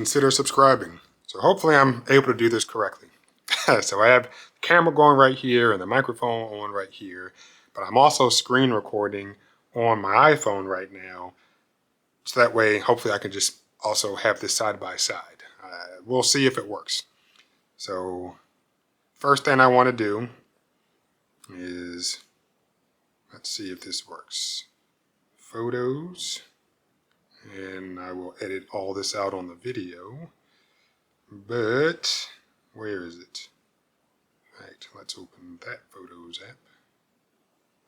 consider subscribing. So hopefully I'm able to do this correctly. So I have the camera going right here and the microphone on right here, but I'm also screen recording on my iPhone right now. So that way, hopefully I can just also have this side by side. We'll see if it works. So first thing I want to do is, let's see if this works. Photos, and I will edit all this out on the video, but where is it? Right, let's open that Photos app.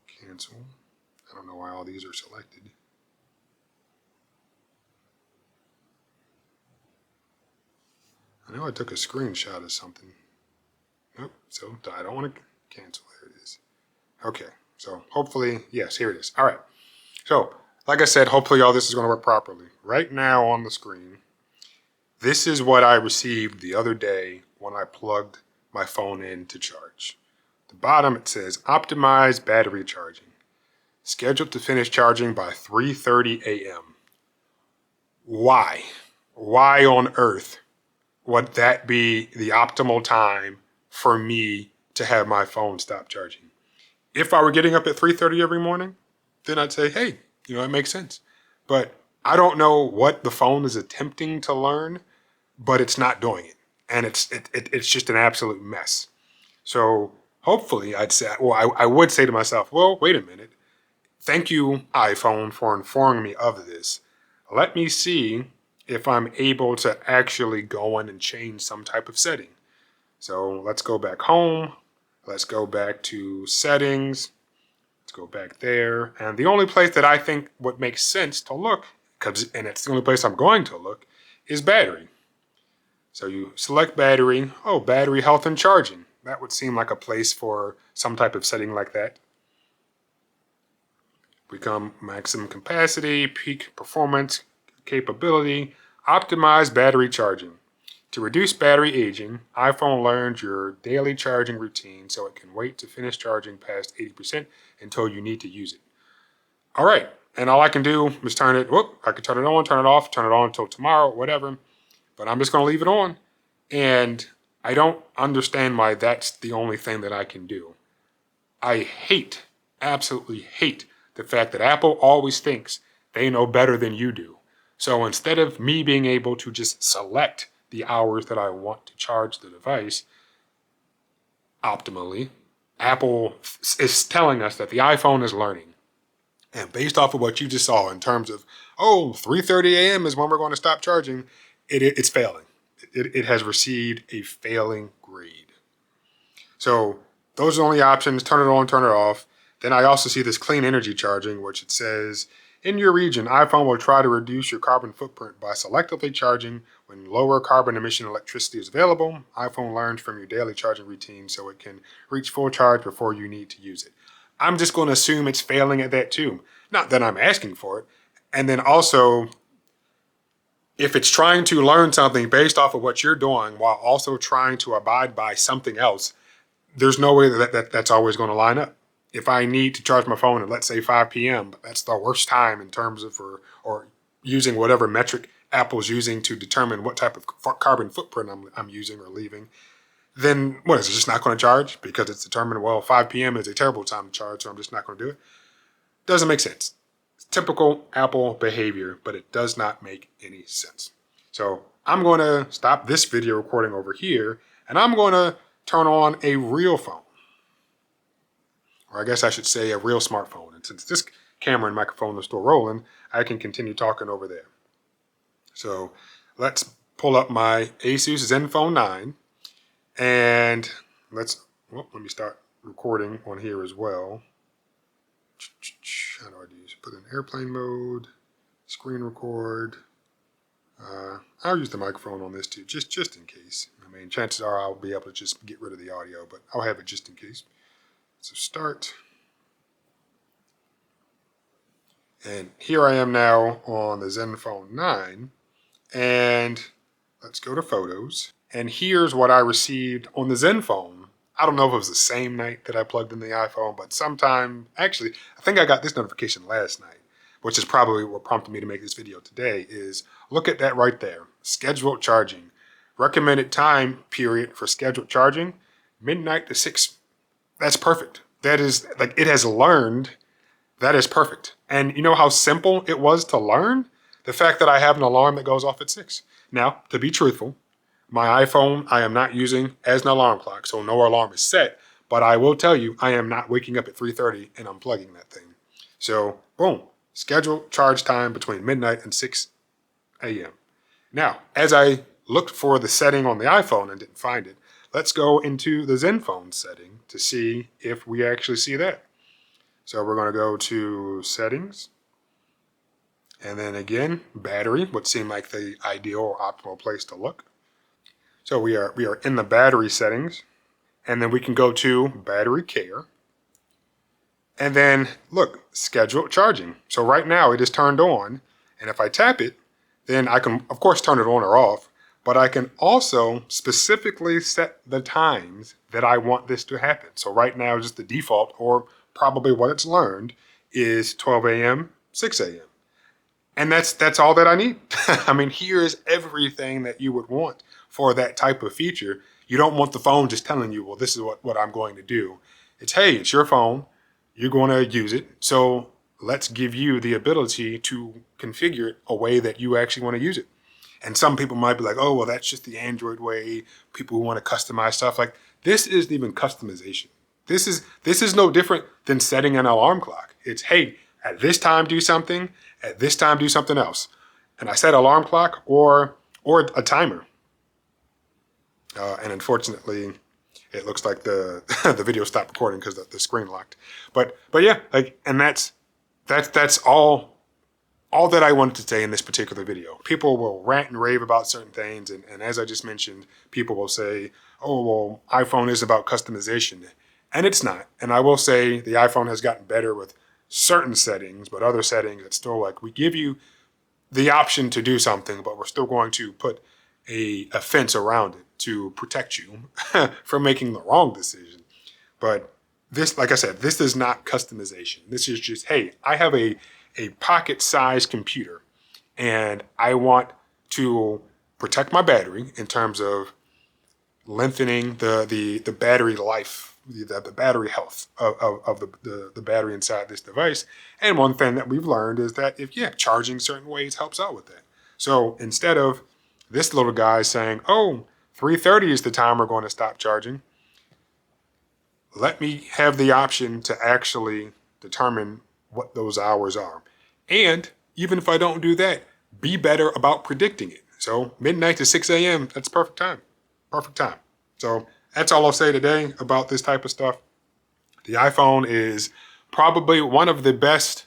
Cancel. I don't know why all these are selected. I know I took a screenshot of something. Nope, so I don't want to cancel. There it is. Okay, so hopefully, yes, here it is. All right, so like I said, hopefully all this is going to work properly. Right now on the screen, this is what I received the other day when I plugged my phone in to charge. At the bottom it says, optimize battery charging. Scheduled to finish charging by 3:30 a.m. Why? Why on earth would that be the optimal time for me to have my phone stop charging? If I were getting up at 3:30 every morning, then I'd say, hey, it makes sense. But I don't know what the phone is attempting to learn, but it's not doing it. And it's just an absolute mess. So hopefully I'd say, well, I would say to myself, well, wait a minute. Thank you, iPhone, for informing me of this. Let me see if I'm able to actually go in and change some type of setting. So let's go back home. Let's go back to settings. Let's go back there. And the only place that I think would make sense to look, and it's the only place I'm going to look, is battery. So you select battery. Oh, battery health and charging. That would seem like a place for some type of setting like that. Become maximum capacity, peak performance, capability, optimize battery charging. To reduce battery aging, iPhone learns your daily charging routine so it can wait to finish charging past 80% until you need to use it. All right, and all I can do is I can turn it on, turn it off, turn it on until tomorrow, whatever, but I'm just going to leave it on. And I don't understand why that's the only thing that I can do. I absolutely hate the fact that Apple always thinks they know better than you do. So instead of me being able to just select the hours that I want to charge the device optimally, Apple is telling us that the iPhone is learning. And based off of what you just saw in terms of, 3:30 a.m. is when we're going to stop charging, it's failing. It has received a failing grade. So those are the only options. Turn it on, turn it off. Then I also see this clean energy charging, which it says, in your region, iPhone will try to reduce your carbon footprint by selectively charging when lower carbon emission electricity is available. iPhone learns from your daily charging routine so it can reach full charge before you need to use it. I'm just going to assume it's failing at that too. Not that I'm asking for it. And then also, if it's trying to learn something based off of what you're doing while also trying to abide by something else, there's no way that's always going to line up. If I need to charge my phone at, let's say, 5 p.m., but that's the worst time in terms of, or using whatever metric Apple's using to determine what type of carbon footprint I'm using or leaving, then what is it, just not going to charge because it's determined, 5 p.m. is a terrible time to charge, so I'm just not going to do it? Doesn't make sense. It's typical Apple behavior, but it does not make any sense. So I'm going to stop this video recording over here, and I'm going to turn on a real phone. Or I guess I should say a real smartphone. And since this camera and microphone are still rolling, I can continue talking over there. So let's pull up my Asus ZenFone 9. And let me start recording on here as well. How do I do this? Put in airplane mode, screen record. I'll use the microphone on this too, just in case. I mean, chances are I'll be able to just get rid of the audio, but I'll have it just in case. So start. And here I am now on the ZenFone 9. And let's go to photos. And here's what I received on the ZenFone. I don't know if it was the same night that I plugged in the iPhone, but sometime, actually, I think I got this notification last night. which is probably what prompted me to make this video today, is look at that right there. Scheduled charging. Recommended time period for scheduled charging, midnight to 6. That's perfect. That is, like, it has learned. That is perfect. And you know how simple it was to learn? The fact that I have an alarm that goes off at 6. Now, to be truthful, my iPhone I am not using as an alarm clock, so no alarm is set. But I will tell you, I am not waking up at 3:30 and unplugging that thing. So, boom, scheduled charge time between midnight and 6 a.m. Now, as I looked for the setting on the iPhone and didn't find it, let's go into the ZenFone setting to see if we actually see that. So we're going to go to settings. And then again, battery would seem like the ideal or optimal place to look. So we are in the battery settings. And then we can go to battery care. And then look, scheduled charging. So right now it is turned on. And if I tap it, then I can, of course, turn it on or off. But I can also specifically set the times that I want this to happen. So right now, just the default, or probably what it's learned, is 12 a.m., 6 a.m. And that's all that I need. I mean, here's everything that you would want for that type of feature. You don't want the phone just telling you, well, this is what I'm going to do. It's, hey, it's your phone. You're going to use it. So let's give you the ability to configure it a way that you actually want to use it. And some people might be like, oh, well, that's just the Android way. People who want to customize stuff. Like, this isn't even customization. This is no different than setting an alarm clock. It's, hey, at this time do something, at this time do something else. And I set alarm clock or a timer. And unfortunately, it looks like the the video stopped recording because the screen locked. But yeah, like, and that's all that I wanted to say in this particular video. People will rant and rave about certain things, and as I just mentioned, people will say, oh, well, iPhone is about customization. And it's not. And I will say the iPhone has gotten better with certain settings, but other settings, it's still like, we give you the option to do something, but we're still going to put a fence around it to protect you from making the wrong decision. But this, like I said, this is not customization. This is just, hey, I have a pocket-sized computer, and I want to protect my battery in terms of lengthening the battery life, the battery health of the battery inside this device. And one thing that we've learned is that charging certain ways helps out with that. So instead of this little guy saying, oh, 3:30 is the time we're going to stop charging, let me have the option to actually determine what those hours are. And even if I don't do that, be better about predicting it. So midnight to 6 a.m., that's perfect time. Perfect time. So that's all I'll say today about this type of stuff. The iPhone is probably one of the best,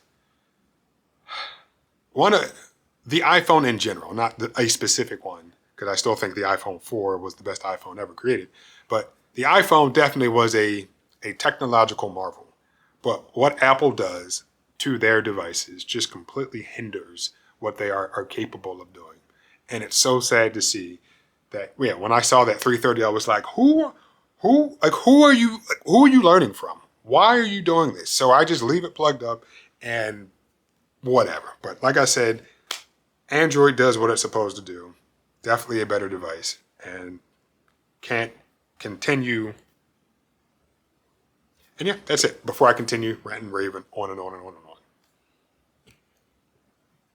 the iPhone in general, not a specific one, because I still think the iPhone 4 was the best iPhone ever created. But the iPhone definitely was a technological marvel. But what Apple does to their devices just completely hinders what they are capable of doing. And it's so sad to see that, when I saw that 3:30, I was like, who are you learning from? Why are you doing this? So I just leave it plugged up and whatever. But like I said, Android does what it's supposed to do. Definitely a better device, and can't continue. And that's it. Before I continue ranting, raving on and on and on and on.